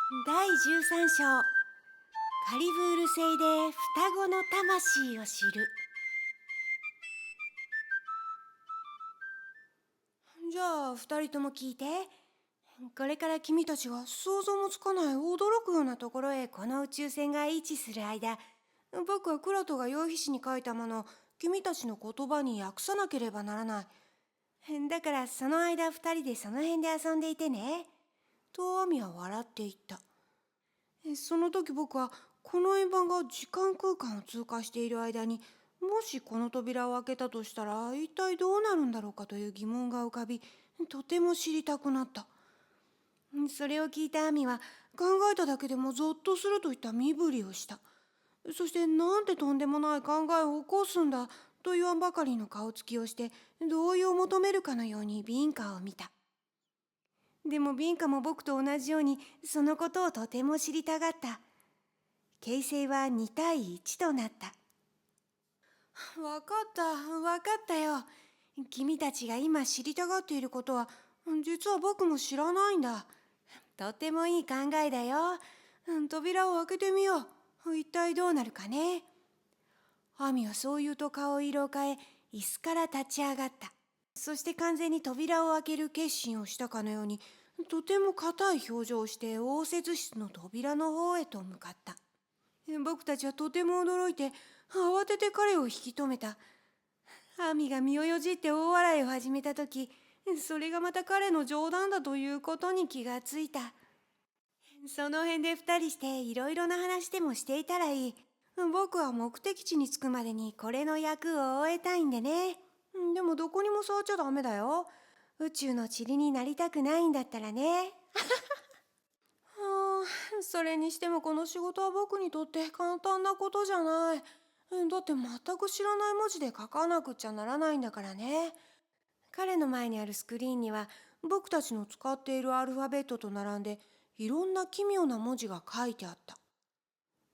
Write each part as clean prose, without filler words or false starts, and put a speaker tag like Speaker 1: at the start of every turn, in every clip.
Speaker 1: 第13章カリブール星で双子の魂を知る。じゃあ2人とも聞いて。これから君たちが想像もつかない驚くようなところへこの宇宙船が位置する間、僕はクラトが用筆紙に書いたものを君たちの言葉に訳さなければならない。だからその間2人でその辺で遊んでいてね。とアミは笑って言った。その時僕はこの円盤が時間空間を通過している間に、もしこの扉を開けたとしたら一体どうなるんだろうかという疑問が浮かび、とても知りたくなった。それを聞いたアミは考えただけでもゾッとするといった身振りをした。そしてなんてとんでもない考えを起こすんだと言わんばかりの顔つきをして同意を求めるかのようにビンカを見た。でもビンカも僕と同じようにそのことをとても知りたがった。形勢は2対1となった。わかったよ。君たちが今知りたがっていることは実は僕も知らないんだ。とてもいい考えだよ。扉を開けてみよう。一体どうなるかね。アミはそう言うと顔色を変え、椅子から立ち上がった。そして完全に扉を開ける決心をしたかのように、とても硬い表情をして応接室の扉の方へと向かった。僕たちはとても驚いて、慌てて彼を引き止めた。アミが身をよじって大笑いを始めたとき、それがまた彼の冗談だということに気がついた。その辺で二人していろいろな話でもしていたらいい。僕は目的地に着くまでにこれの役を終えたいんでね。でもどこにも触っちゃダメだよ。宇宙の塵になりたくないんだったらね。それにしてもこの仕事は僕にとって簡単なことじゃない。だって全く知らない文字で書かなくちゃならないんだからね。彼の前にあるスクリーンには僕たちの使っているアルファベットと並んでいろんな奇妙な文字が書いてあった。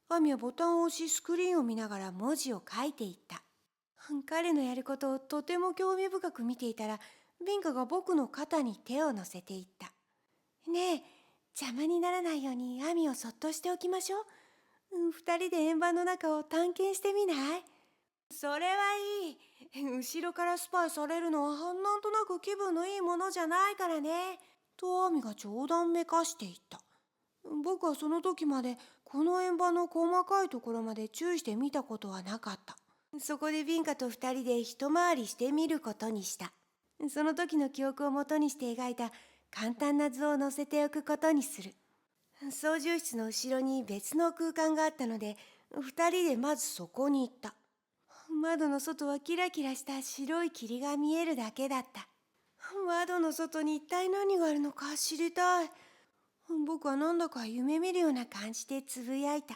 Speaker 1: アミはボタンを押しスクリーンを見ながら文字を書いていった。彼のやることをとても興味深く見ていたら、ビンカが僕の肩に手を乗せていった。ねえ、邪魔にならないようにアミをそっとしておきましょう。二人で円盤の中を探検してみない？それはいい。後ろからスパイされるのはなんとなく気分のいいものじゃないからね。とアミが冗談めかしていった。僕はその時までこの円盤の細かいところまで注意して見たことはなかった。そこでビンカと二人で一回りしてみることにした。その時の記憶をもとにして描いた簡単な図を載せておくことにする。操縦室の後ろに別の空間があったので、二人でまずそこに行った。窓の外はキラキラした白い霧が見えるだけだった。窓の外に一体何があるのか知りたい。僕はなんだか夢見るような感じでつぶやいた。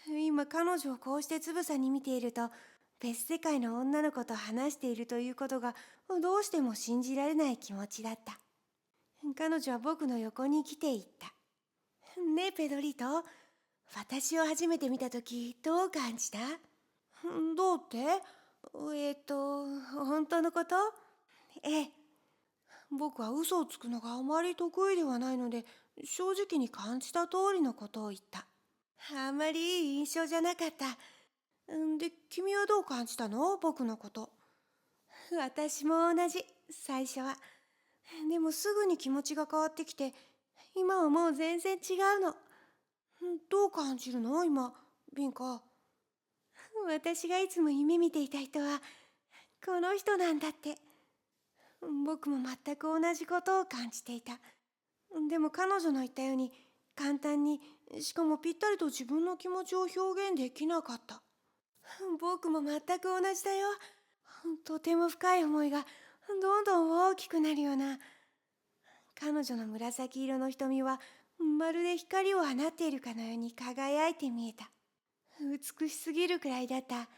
Speaker 1: 今彼女をこうしてつぶさに見ていると、別世界の女の子と話しているということがどうしても信じられない気持ちだった。彼女は僕の横に来ていった。ねえペドリト、私を初めて見たときどう感じた？どうって？本当のこと？ええ。僕は嘘をつくのがあまり得意ではないので、正直に感じた通りのことを言った。あまりいい印象じゃなかった。で、君はどう感じたの？僕のこと。私も同じ、最初は。でもすぐに気持ちが変わってきて、今はもう全然違うの。どう感じるの今、ビンカ。私がいつも夢見ていた人は、この人なんだって。僕も全く同じことを感じていた。でも彼女の言ったように、簡単に、しかもぴったりと自分の気持ちを表現できなかった。僕も全く同じだよ。とても深い思いがどんどん大きくなるような。彼女の紫色の瞳はまるで光を放っているかのように輝いて見えた。美しすぎるくらいだった。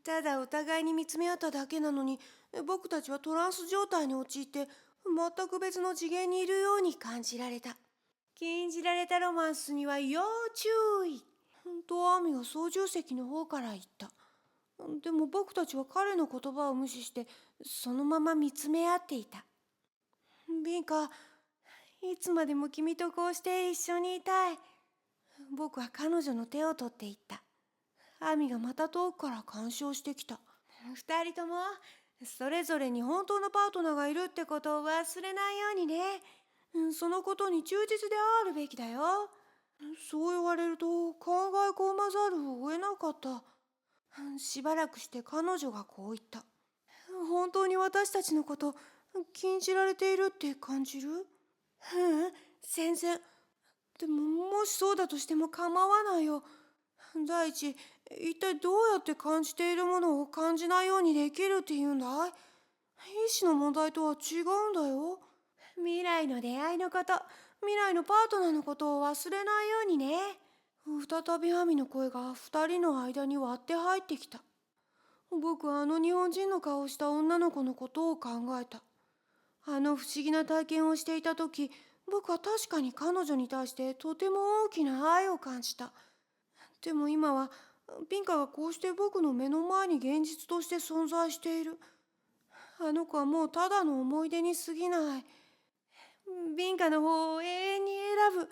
Speaker 1: ただお互いに見つめ合っただけなのに、僕たちはトランス状態に陥って全く別の次元にいるように感じられた。禁じられたロマンスには要注意とアミが操縦席の方から言った。でも僕たちは彼の言葉を無視してそのまま見つめ合っていた。ビンカ、いつまでも君とこうして一緒にいたい。僕は彼女の手を取っていった。アミがまた遠くから干渉してきた。二人とも、それぞれに本当のパートナーがいるってことを忘れないようにね。そのことに忠実であるべきだよ。そう言われると考え込まざるを得なかった。しばらくして彼女がこう言った。本当に私たちのこと禁じられているって感じる？全然。でももしそうだとしても構わないよ。第一、一体どうやって感じているものを感じないようにできるって言うんだい？意志の問題とは違うんだよ。未来の出会いのこと、未来のパートナーのことを忘れないようにね。再びアミの声が二人の間に割って入ってきた。僕はあの日本人の顔をした女の子のことを考えた。あの不思議な体験をしていた時、僕は確かに彼女に対してとても大きな愛を感じた。でも今はピンカがこうして僕の目の前に現実として存在している。あの子はもうただの思い出に過ぎない。ピンカの方を永遠に選ぶ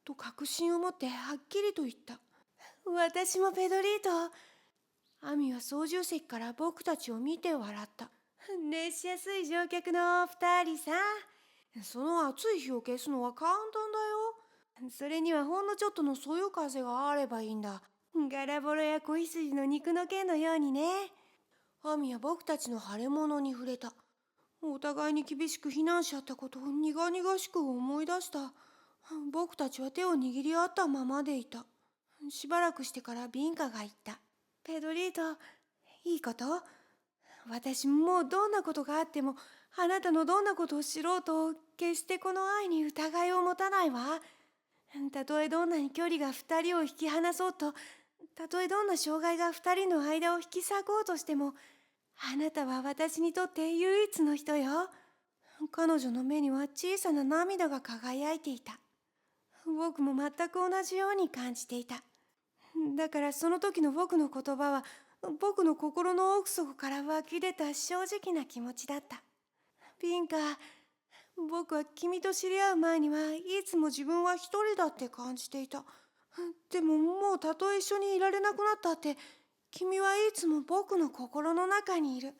Speaker 1: と確信を持ってはっきりと言った。私もペドリート。アミは操縦席から僕たちを見て笑った。熱しやすい乗客の二人さ。その暑い火を消すのは簡単だよ。それにはほんのちょっとのそよ風があればいいんだ。ガラボロや子羊の肉の剣のようにね。アミは僕たちの腫れ物に触れた。お互いに厳しく非難し合ったことを苦々しく思い出した。僕たちは手を握り合ったままでいた。しばらくしてからビンカが言った。ペドリート、いいこと？私もうどんなことがあっても、あなたのどんなことを知ろうと、決してこの愛に疑いを持たないわ。たとえどんなに距離が二人を引き離そうと、たとえどんな障害が二人の間を引き裂こうとしても、あなたは私にとって唯一の人よ。彼女の目には小さな涙が輝いていた。僕も全く同じように感じていた。だからその時の僕の言葉は、僕の心の奥底から湧き出た正直な気持ちだった。ピンカ、僕は君と知り合う前にはいつも自分は一人だって感じていた。でももうたとえ一緒にいられなくなったって、君はいつも僕の心の中にいる。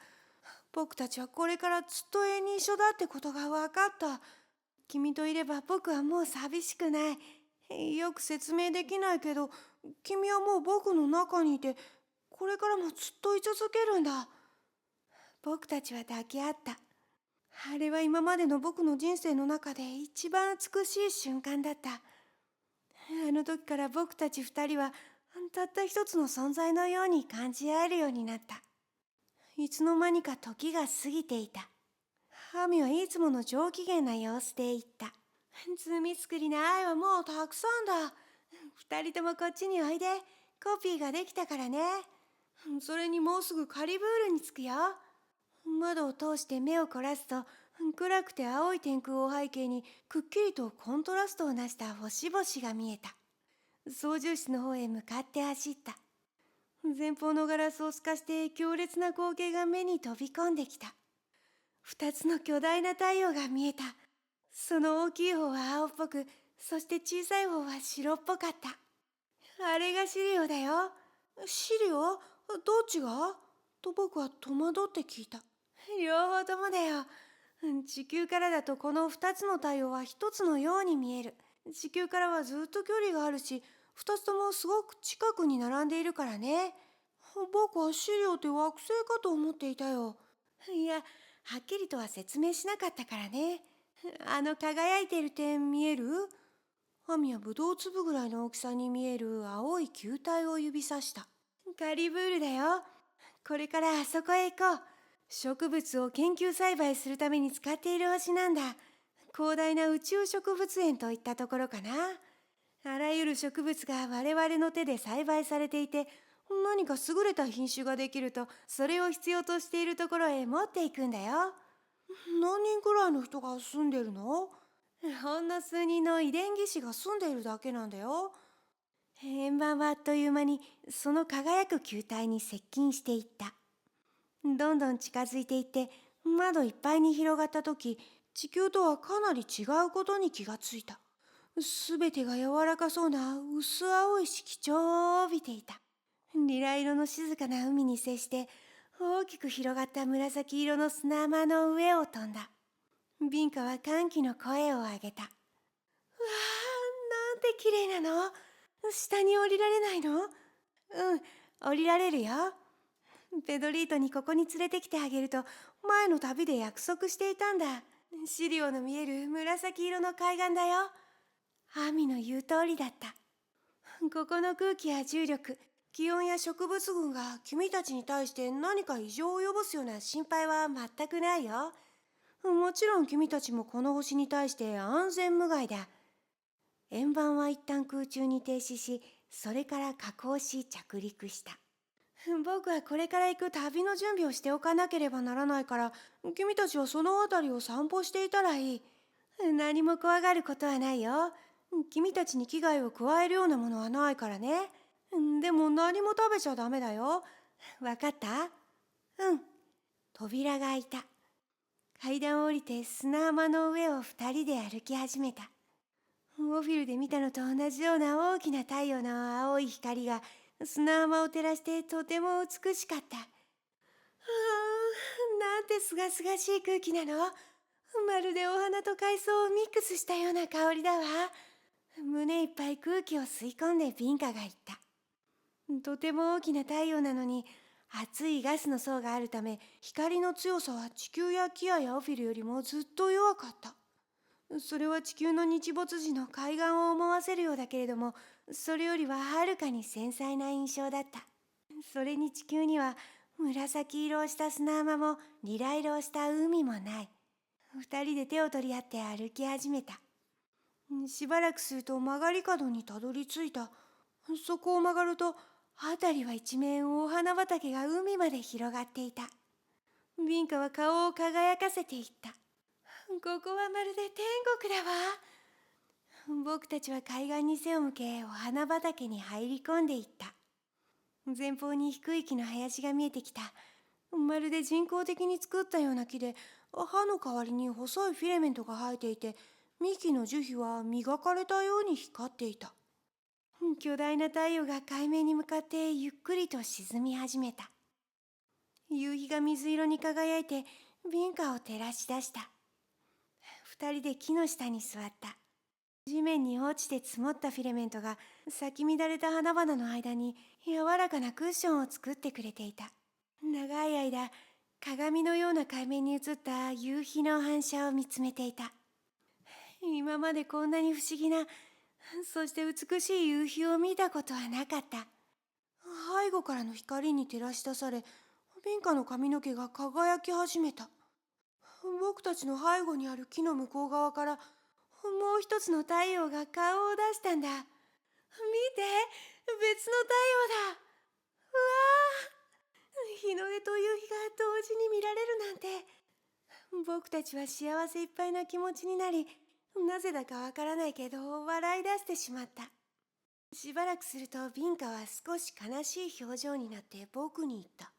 Speaker 1: 僕たちはこれからずっと永遠に一緒だってことが分かった。君といれば僕はもう寂しくない。よく説明できないけど、君はもう僕の中にいて、これからもずっと居続けるんだ。僕たちは抱き合った。あれは今までの僕の人生の中で一番美しい瞬間だった。あの時から僕たち二人はたった一つの存在のように感じ合えるようになった。いつの間にか時が過ぎていた。アミはいつもの上機嫌な様子で言った。罪作りな愛はもうたくさんだ。二人ともこっちにおいで。コピーができたからね。それにもうすぐカリブールに着くよ。窓を通して目を凝らすと、暗くて青い天空を背景にくっきりとコントラストをなした星々が見えた。操縦室の方へ向かって走った。前方のガラスを透かして強烈な光景が目に飛び込んできた。二つの巨大な太陽が見えた。その大きい方は青っぽく、そして小さい方は白っぽかった。あれがシリオだよ。シリオ？どっちが？と僕は戸惑って聞いた。両方ともだよ。地球からだとこの二つの太陽は一つのように見える。地球からはずっと距離があるし、二つともすごく近くに並んでいるからね。僕はシリオって惑星かと思っていたよ。いや、はっきりとは説明しなかったからね。あの輝いている点見える？アミはブドウ粒ぐらいの大きさに見える青い球体を指さした。カリブールだよ。これからあそこへ行こう。植物を研究栽培するために使っている星なんだ。広大な宇宙植物園といったところかな。あらゆる植物が我々の手で栽培されていて、何か優れた品種ができると、それを必要としているところへ持っていくんだよ。何人くらいの人が住んでるの？ほんの数人の遺伝技師が住んでいるだけなんだよ。円盤はあっという間にその輝く球体に接近していった。どんどん近づいていって、窓いっぱいに広がった時、地球とはかなり違うことに気がついた。すべてが柔らかそうな薄青い色調を帯びていた。リラ色の静かな海に接して大きく広がった紫色の砂浜の上を飛んだ。ビンカは歓喜の声を上げた。わあ、なんて綺麗なの。下に降りられないの？降りられるよ。ペドリートにここに連れてきてあげると前の旅で約束していたんだ。シリオの見える紫色の海岸だよ。アミの言う通りだった。ここの空気や重力、気温や植物群が君たちに対して何か異常を及ぼすような心配は全くないよ。もちろん君たちもこの星に対して安全無害だ。円盤は一旦空中に停止し、それから下降し着陸した。僕はこれから行く旅の準備をしておかなければならないから、君たちはその辺りを散歩していたらいい。何も怖がることはないよ。君たちに危害を加えるようなものはないからね。でも何も食べちゃダメだよ。わかった？扉が開いた。階段を降りて砂浜の上を二人で歩き始めた。オフィルで見たのと同じような大きな太陽の青い光が砂浜を照らしてとても美しかった。なんてすがすがしい空気なの。まるでお花と海藻をミックスしたような香りだわ。胸いっぱい空気を吸い込んでビンカが言った。とても大きな太陽なのに熱いガスの層があるため、光の強さは地球やキアやオフィルよりもずっと弱かった。それは地球の日没時の海岸を思わせるようだけれども、それよりははるかに繊細な印象だった。それに地球には紫色をした砂浜もリラ色をした海もない。二人で手を取り合って歩き始めた。しばらくすると曲がり角にたどり着いた。そこを曲がると辺りは一面お花畑が海まで広がっていた。ビンカは顔を輝かせていった。ここはまるで天国だわ。僕たちは海岸に背を向けお花畑に入り込んでいった。前方に低い木の林が見えてきた。まるで人工的に作ったような木で、葉の代わりに細いフィレメントが生えていて、幹の樹皮は磨かれたように光っていた。巨大な太陽が海面に向かってゆっくりと沈み始めた。夕日が水色に輝いてビンカを照らし出した。二人で木の下に座った。地面に落ちて積もったフィレメントが咲き乱れた花々の間に柔らかなクッションを作ってくれていた。長い間、鏡のような海面に映った夕日の反射を見つめていた。今までこんなに不思議な、そして美しい夕日を見たことはなかった。背後からの光に照らし出され、ビンカの髪の毛が輝き始めた。僕たちの背後にある木の向こう側からもう一つの太陽が顔を出したんだ。見て、別の太陽だ。うわあ、日の出と夕日が同時に見られるなんて。僕たちは幸せいっぱいな気持ちになり、なぜだかわからないけど笑い出してしまった。しばらくするとビンカは少し悲しい表情になって僕に言った。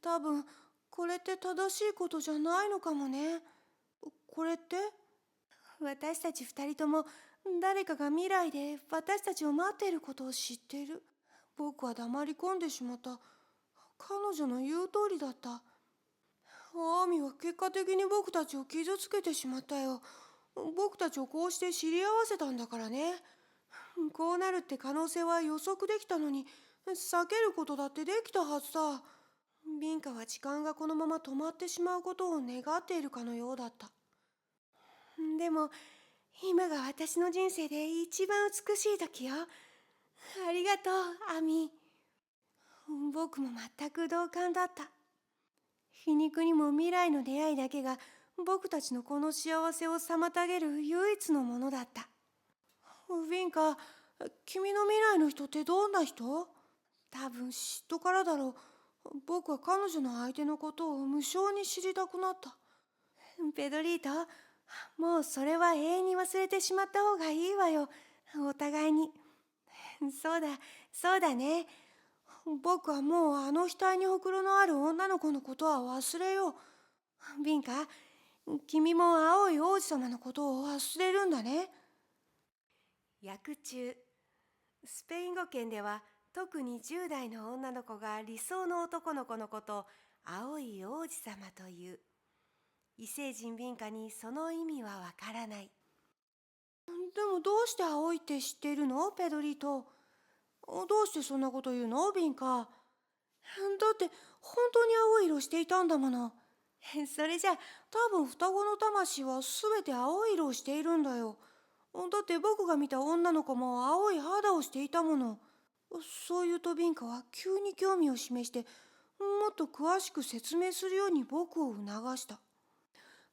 Speaker 1: 多分これって正しいことじゃないのかもね。これって私たち二人とも誰かが未来で私たちを待っていることを知っている。僕は黙り込んでしまった。彼女の言う通りだった。アーミは結果的に僕たちを傷つけてしまったよ。僕たちをこうして知り合わせたんだからね。こうなるって可能性は予測できたのに、避けることだってできたはずだ。ビンカは時間がこのまま止まってしまうことを願っているかのようだった。でも今が私の人生で一番美しい時よ。ありがとう、アミ。僕も全く同感だった。皮肉にも未来の出会いだけが僕たちのこの幸せを妨げる唯一のものだった。ビンカ、君の未来の人ってどんな人？多分嫉妬からだろう。僕は彼女の相手のことを無性に知りたくなった。ペドリート、もうそれは永遠に忘れてしまった方がいいわよ。お互いに。そうだ、そうだね。僕はもうあの額にほくろのある女の子のことは忘れよう。ビンカ、君も青い王子様のことを忘れるんだね。訳中。スペイン語圏では特に10代の女の子が理想の男の子のことを青い王子様という。異星人ビンカにその意味はわからない。でもどうして青いって知っているの、ペドリト？どうしてそんなこと言うの、ビンカ？だって本当に青い色していたんだもの。それじゃ多分双子の魂はすべて青い色をしているんだよ。だって僕が見た女の子も青い肌をしていたもの。そう言うとビンカは急に興味を示して、もっと詳しく説明するように僕を促した。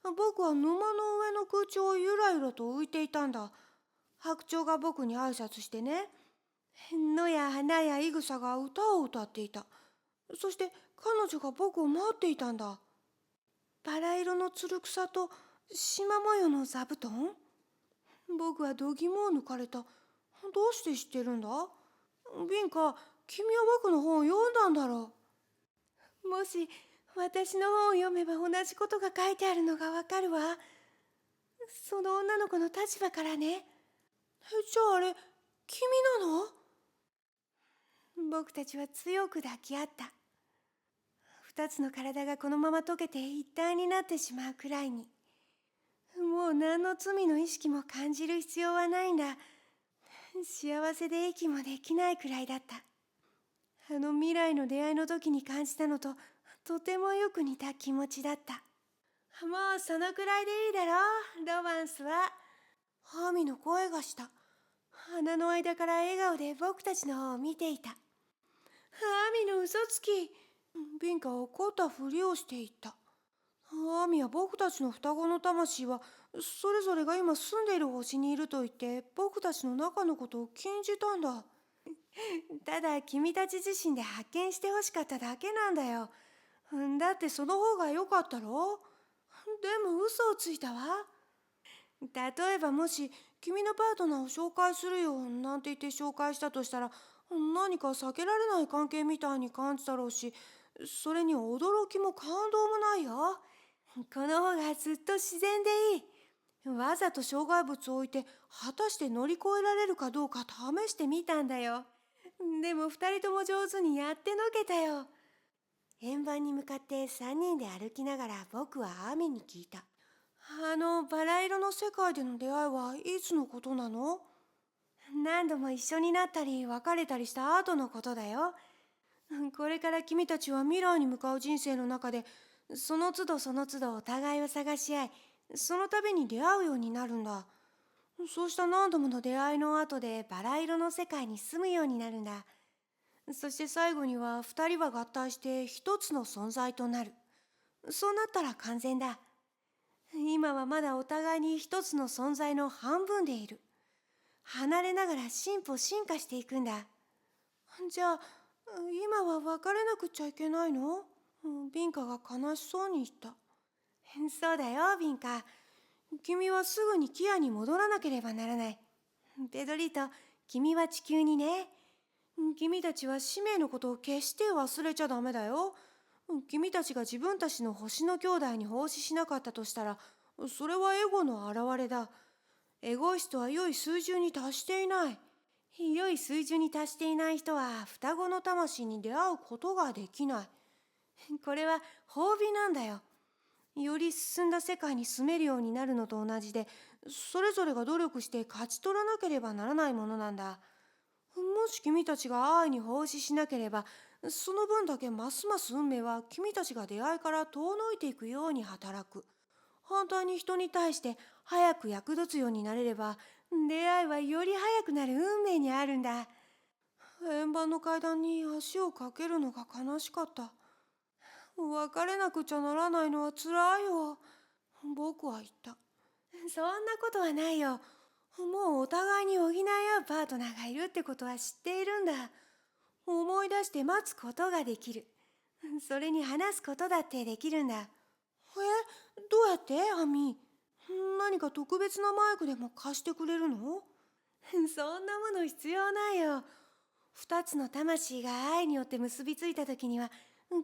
Speaker 1: 僕は沼の上の空中をゆらゆらと浮いていたんだ。白鳥が僕に挨拶してね。野や花やいぐさが歌を歌っていた。そして彼女が僕を待っていたんだ。バラ色のつる草と縞模様の座布団。僕は度肝を抜かれた。どうして知ってるんだ？ビンカ、君は僕の本を読んだんだろう。もし私の本を読めば同じことが書いてあるのがわかるわ。その女の子の立場からね。じゃああれ、君なの？僕たちは強く抱き合った。二つの体がこのまま溶けて一体になってしまうくらいに。もう何の罪の意識も感じる必要はないんだ。幸せで息もできないくらいだった。あの未来の出会いの時に感じたのととてもよく似た気持ちだった。もうそのくらいでいいだろう、ロマンスは。ハーミの声がした。鼻の間から笑顔で僕たちの方を見ていた。ハーミの嘘つき。ビンカは怒ったふりをしていった。ハーミは僕たちの双子の魂はそれぞれが今住んでいる星にいると言って僕たちの中のことを禁じたんだ。ただ君たち自身で発見してほしかっただけなんだよ。だってその方が良かったろ。でも嘘をついたわ。例えばもし君のパートナーを紹介するよなんて言って紹介したとしたら、何か避けられない関係みたいに感じたろうし、それに驚きも感動もないよ。この方がずっと自然でいい。わざと障害物を置いて果たして乗り越えられるかどうか試してみたんだよ。でも二人とも上手にやってのけたよ。円盤に向かって三人で歩きながら僕はアミに聞いた。バラ色の世界での出会いはいつのことなの？何度も一緒になったり別れたりした後のことだよ。これから君たちは未来に向かう人生の中で、その都度その都度お互いを探し合い、その度に出会うようになるんだ。そうした何度もの出会いの後でバラ色の世界に住むようになるんだ。そして最後には二人は合体して一つの存在となる。そうなったら完全だ。今はまだお互いに一つの存在の半分でいる。離れながら進歩進化していくんだ。じゃあ今は別れなくちゃいけないの？ビンカが悲しそうに言った。そうだよ、ビンカ。君はすぐにキアに戻らなければならない。ペドリト、君は地球にね。君たちは使命のことを決して忘れちゃダメだよ。君たちが自分たちの星の兄弟に奉仕しなかったとしたら、それはエゴの表れだ。エゴイストは良い水準に達していない。良い水準に達していない人は双子の魂に出会うことができない。これは褒美なんだよ。より進んだ世界に住めるようになるのと同じで、それぞれが努力して勝ち取らなければならないものなんだ。もし君たちが愛に奉仕しなければ、その分だけますます運命は君たちが出会いから遠のいていくように働く。反対に人に対して早く役立つようになれれば、出会いはより早くなる運命にあるんだ。円盤の階段に足をかけるのが悲しかった。別れなくちゃならないのはつらいよ。僕は言った。そんなことはないよ。もうお互いに補い合うパートナーがいるってことは知っているんだ。思い出して待つことができる。それに話すことだってできるんだ。どうやってアミ？何か特別なマイクでも貸してくれるの？そんなもの必要ないよ。二つの魂が愛によって結びついた時には、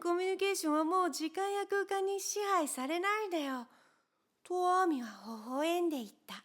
Speaker 1: コミュニケーションはもう時間や空間に支配されないんだよ。とアミは微笑んでいった。